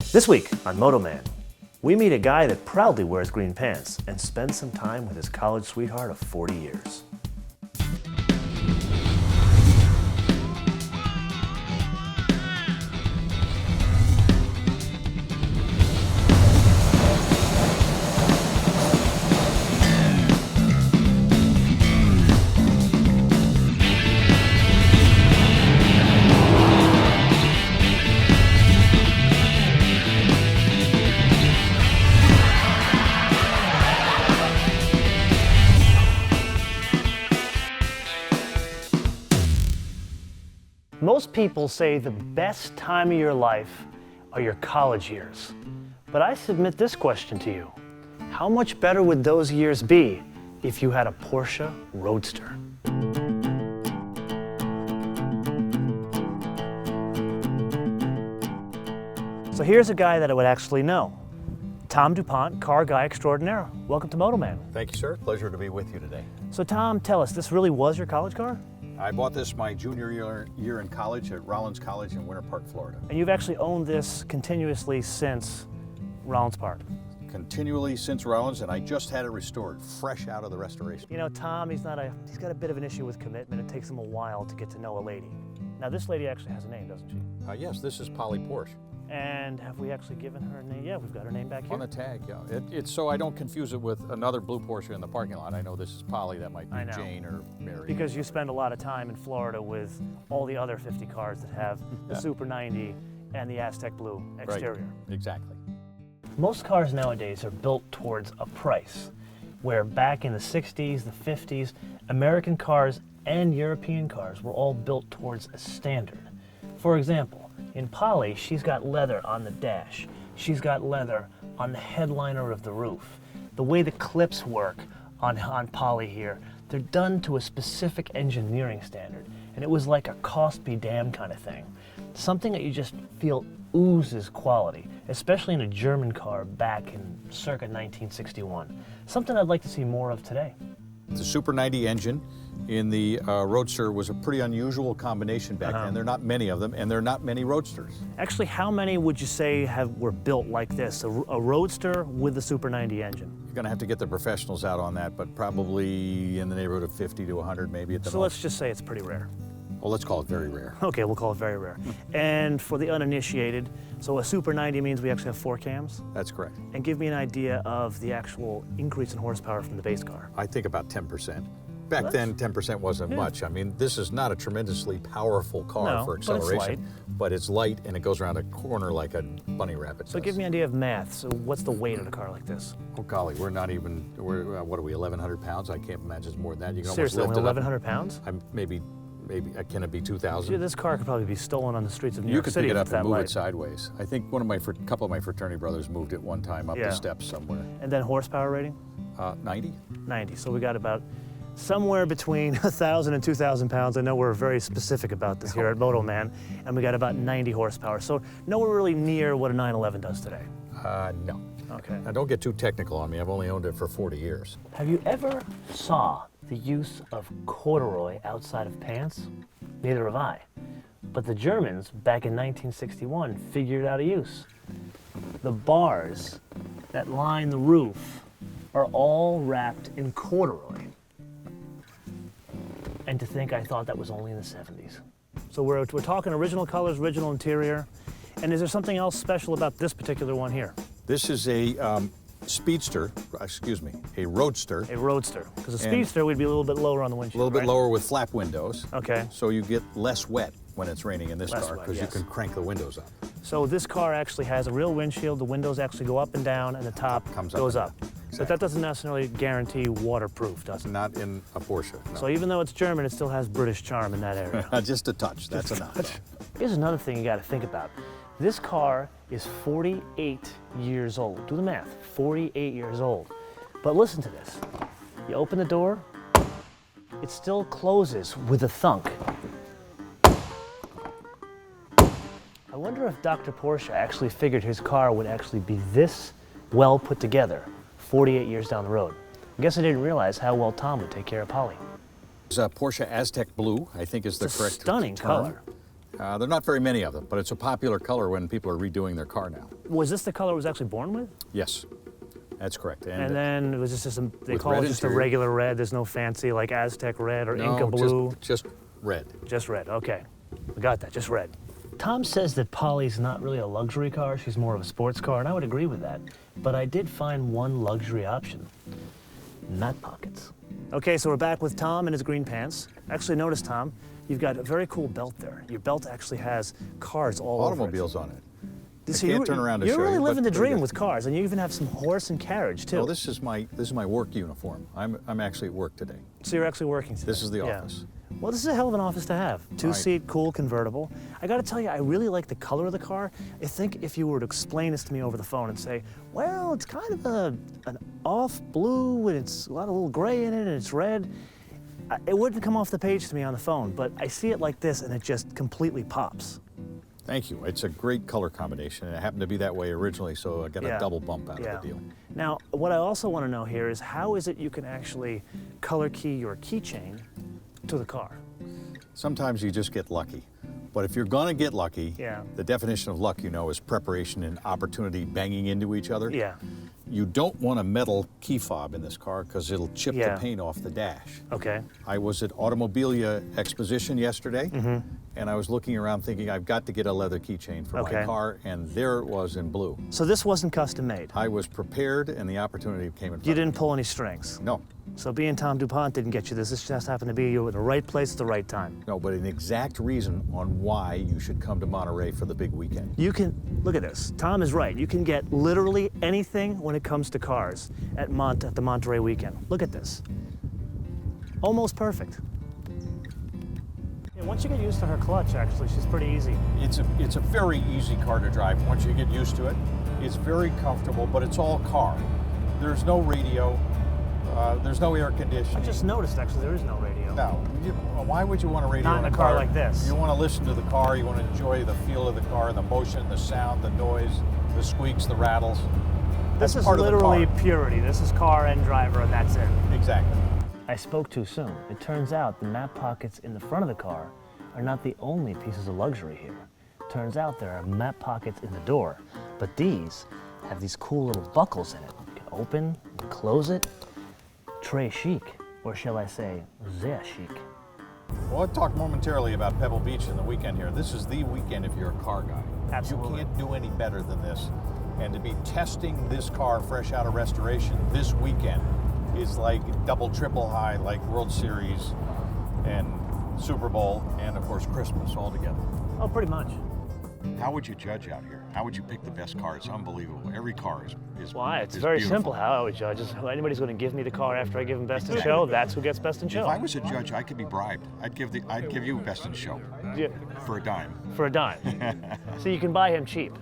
This week on MotoMan, we meet a guy that proudly wears green pants and spends some time with his college sweetheart of 40 years. Most people say the best time of your life are your college years. But I submit this question to you. How much better would those years be if you had a Porsche Roadster? So here's a guy that I would actually know. Tom duPont, car guy extraordinaire. Welcome to MotoMan. Thank you, sir. Pleasure to be with you today. So Tom, tell us, this really was your college car? I bought this my junior year in college at Rollins College in Winter Park, Florida. And you've actually owned this continuously since Rollins Park? Continually since Rollins, and I just had it restored, fresh out of the restoration. You know, Tom, he's got a bit of an issue with commitment. It takes him a while to get to know a lady. Now, this lady actually has a name, doesn't she? Yes, this is Polly Porsche. And have we actually given her a name? Yeah, we've got her name back here. On the tag, yeah. It's so I don't confuse it with another blue Porsche in the parking lot. I know this is Polly, that might be Jane or Mary. Because you spend a lot of time in Florida with all the other 50 cars that have the Super 90 and the Aztec Blue exterior. Right. Exactly. Most cars nowadays are built towards a price, where back in the 60s, the 50s, American cars and European cars were all built towards a standard. For example, in Polly, she's got leather on the dash. She's got leather on the headliner of the roof. The way the clips work on Polly here, they're done to a specific engineering standard. And it was like a cost be damned kind of thing. Something that you just feel oozes quality, especially in a German car back in circa 1961. Something I'd like to see more of today. The Super 90 engine in the Roadster was a pretty unusual combination back then. There are not many of them, and there are not many Roadsters. Actually, how many would you say were built like this? A Roadster with the Super 90 engine? You're going to have to get the professionals out on that, but probably in the neighborhood of 50 to 100 maybe at the most. So let's just say it's pretty rare. Well, let's call it very rare. Okay, we'll call it very rare. And for the uninitiated, so a Super 90 means we actually have 4 cams? That's correct. And give me an idea of the actual increase in horsepower from the base car. I think about 10%. Back then, 10% wasn't much. I mean, this is not a tremendously powerful car for acceleration, but it's light and it goes around a corner like a bunny rabbit does. So give me an idea of math. So what's the weight of a car like this? Oh golly, what are we, 1,100 pounds? I can't imagine it's more than that. You can Seriously, almost lift only it 1,100 pounds? Maybe, can it be 2,000? This car could probably be stolen on the streets of New York City. You could pick it up and move light. it sideways. I think couple of my fraternity brothers moved it one time up the steps somewhere. And then horsepower rating? 90. 90, so we got about somewhere between 1,000 and 2,000 pounds. I know we're very specific about this here at MotoMan, and we got about 90 horsepower. So nowhere really near what a 911 does today. No. Okay. Now don't get too technical on me. I've only owned it for 40 years. Have you ever saw the use of corduroy outside of pants? Neither have I. But the Germans, back in 1961, figured out a use. The bars that line the roof are all wrapped in corduroy. And to think I thought that was only in the 70s. So we're talking original colors, original interior. And is there something else special about this particular one here? This is a a Roadster. A Roadster. Because a Speedster would be a little bit lower on the windshield, A little bit lower with flap windows. Okay. So you get less wet when it's raining in this car because yes. you can crank the windows up. So this car actually has a real windshield. The windows actually go up and down, and the top goes up. But that doesn't necessarily guarantee waterproof, does it? Not in a Porsche, no. So even though it's German, it still has British charm in that area. Just a touch, that's enough. Here's another thing you got to think about. This car is 48 years old. Do the math, 48 years old. But listen to this. You open the door, it still closes with a thunk. I wonder if Dr. Porsche actually figured his car would actually be this well put together 48 years down the road. I guess I didn't realize how well Tom would take care of Polly. It's a Porsche Aztec Blue, I think is the correct stunning term. color. There are not very many of them, but it's a popular color when people are redoing their car now. Was this the color it was actually born with? Yes, that's correct. And then it was just they call it just a regular red. There's no fancy like Aztec red or Inca blue. Just red. Just red. Okay, we got that. Just red. Tom says that Polly's not really a luxury car. She's more of a sports car, and I would agree with that. But I did find one luxury option: mat pockets. Okay, so we're back with Tom in his green pants. Actually, notice, Tom, you've got a very cool belt there. Your belt actually has cars all automobiles over it. on it. So I can't turn around to show you. You're really living the dream with cars, and you even have some horse and carriage too. Well, this is my work uniform. I'm actually at work today. So you're actually working today. This is the office. Well, this is a hell of an office to have. Two-seat, cool convertible. I got to tell you, I really like the color of the car. I think if you were to explain this to me over the phone and say, well, it's kind of an off blue and it's a lot of little gray in it and it's red, it wouldn't come off the page to me on the phone. But I see it like this and it just completely pops. Thank you. It's a great color combination. It happened to be that way originally, so I got a double bump out of the deal. Now, what I also want to know here is how is it you can actually color key your keychain to the car? Sometimes you just get lucky. But if you're gonna get lucky, the definition of luck, you know, is preparation and opportunity banging into each other. Yeah. You don't want a metal key fob in this car because it'll chip the paint off the dash. Okay. I was at Automobilia Exposition yesterday, and I was looking around thinking I've got to get a leather keychain for my car, and there it was in blue. So this wasn't custom made? I was prepared, and the opportunity came in front. You didn't pull any strings? No. So being Tom DuPont didn't get you this. This just happened to be you at the right place at the right time. No, but an exact reason on why you should come to Monterey for the big weekend. You can, look at this. Tom is right. You can get literally anything when it comes to cars at the Monterey weekend. Look at this. Almost perfect. Yeah, once you get used to her clutch, actually, she's pretty easy. It's a very easy car to drive once you get used to it. It's very comfortable, but it's all car. There's no radio. There's no air conditioning. I just noticed, actually, there is no radio. No. Why would you want a radio in a car like this? You want to listen to the car. You want to enjoy the feel of the car, the motion, the sound, the noise, the squeaks, the rattles. This is literally purity. This is car and driver, and that's it. Exactly. I spoke too soon. It turns out the mat pockets in the front of the car are not the only pieces of luxury here. Turns out there are mat pockets in the door, but these have these cool little buckles in it. You can open and close it. Très chic, or shall I say, sehr chic. Well, I'll talk momentarily about Pebble Beach in the weekend here. This is the weekend if you're a car guy. Absolutely. You can't do any better than this. And to be testing this car fresh out of restoration this weekend is like double, triple high, like World Series and Super Bowl and, of course, Christmas all together. Oh, pretty much. How would you judge out here? How would you pick the best car? It's unbelievable. Every car is Why? It's very simple how I would judge. If anybody's going to give me the car after I give them best in show, that's who gets best in show. If I was a judge, I could be bribed. I'd give you best in show. Yeah. For a dime. For a dime. So you can buy him cheap.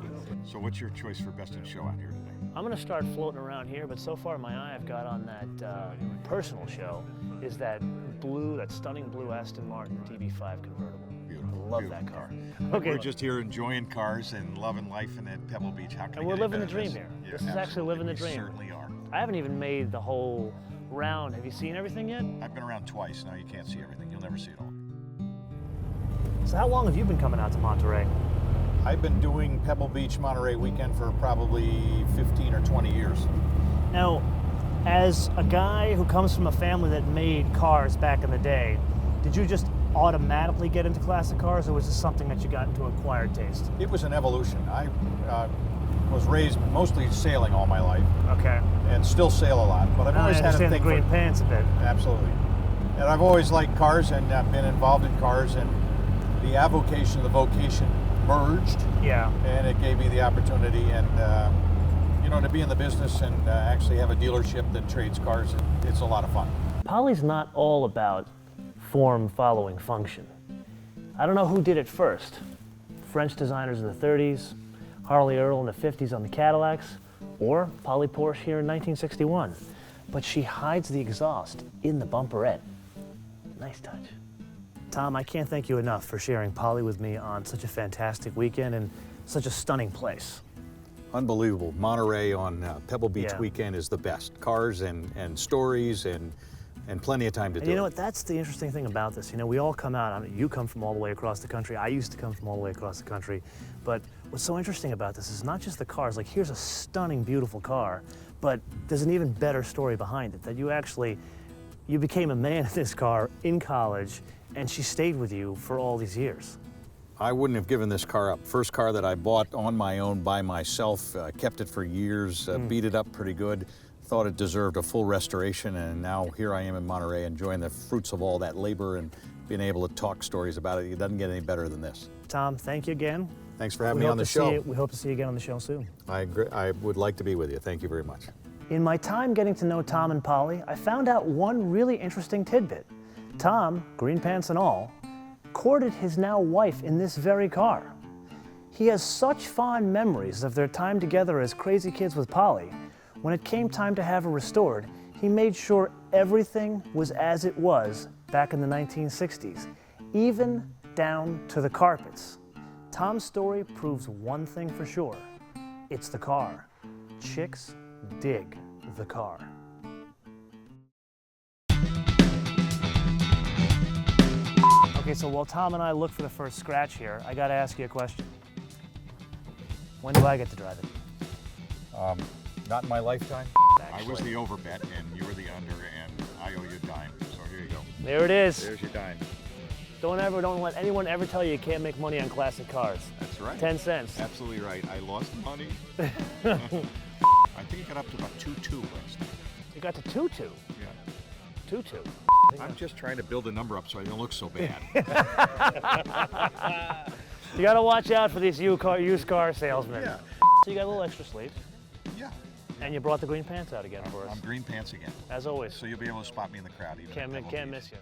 So what's your choice for best in show out here today? I'm going to start floating around here, but so far my eye I've got on that personal show is that blue, that stunning blue Aston Martin DB5 convertible. Beautiful. I love that car. Okay. We're just here enjoying cars and loving life in that Pebble Beach. How can and we're living the dream here. Yeah, this is actually living the dream. We certainly are. I haven't even made the whole round. Have you seen everything yet? I've been around twice. Now you can't see everything. You'll never see it all. So how long have you been coming out to Monterey? I've been doing Pebble Beach Monterey weekend for probably 15 or 20 years. Now, as a guy who comes from a family that made cars back in the day, did you just automatically get into classic cars, or was this something that you got into acquired taste? It was an evolution. I was raised mostly sailing all my life. Okay. And still sail a lot, but I've always had a thing the green pants a bit. Absolutely. And I've always liked cars, and I've been involved in cars, and the avocation and the vocation merged. Yeah. And it gave me the opportunity and to be in the business and actually have a dealership that trades cars. It's a lot of fun. Polly's not all about form following function. I don't know who did it first. French designers in the 30s, Harley Earl in the 50s on the Cadillacs, or Polly Porsche here in 1961. But she hides the exhaust in the bumperette. Nice touch. Tom, I can't thank you enough for sharing Polly with me on such a fantastic weekend and such a stunning place. Unbelievable. Monterey on Pebble Beach weekend is the best. Cars and stories and and plenty of time to do And you know it. what, that's the interesting thing about this. You know, we all come out, I mean, you come from all the way across the country, I used to come from all the way across the country, but what's so interesting about this is not just the cars, like here's a stunning, beautiful car, but there's an even better story behind it, that you became a man in this car in college, and she stayed with you for all these years. I wouldn't have given this car up. First car that I bought on my own by myself, kept it for years, beat it up pretty good, thought it deserved a full restoration, and now here I am in Monterey enjoying the fruits of all that labor and being able to talk stories about it. It doesn't get any better than this. Tom, thank you again. Thanks for having me on the show. We hope to see you again on the show soon. I agree. I would like to be with you. Thank you very much. In my time getting to know Tom and Polly, I found out one really interesting tidbit. Tom, green pants and all, courted his now wife in this very car. He has such fond memories of their time together as crazy kids with Polly. When it came time to have her restored, he made sure everything was as it was back in the 1960s, even down to the carpets. Tom's story proves one thing for sure. It's the car. Chicks dig the car. Okay, so while Tom and I look for the first scratch here, I gotta ask you a question. When do I get to drive it? Not in my lifetime. Actually. I was the overbet, and you were the under, and I owe you a dime. So here you go. There it is. There's your dime. Don't let anyone ever tell you can't make money on classic cars. That's right. 10 cents. Absolutely right. I lost money. I think it got up to about 2-2 last night. You got to 2-2. Yeah. 2-2. I'm just trying to build the number up so I don't look so bad. You gotta watch out for these used car salesmen. Yeah. So you got a little extra sleeve, Yeah. and you brought the green pants out again for us. I'm green pants again. As always. So you'll be able to spot me in the crowd. Even at Pebble Can't Beach. miss you.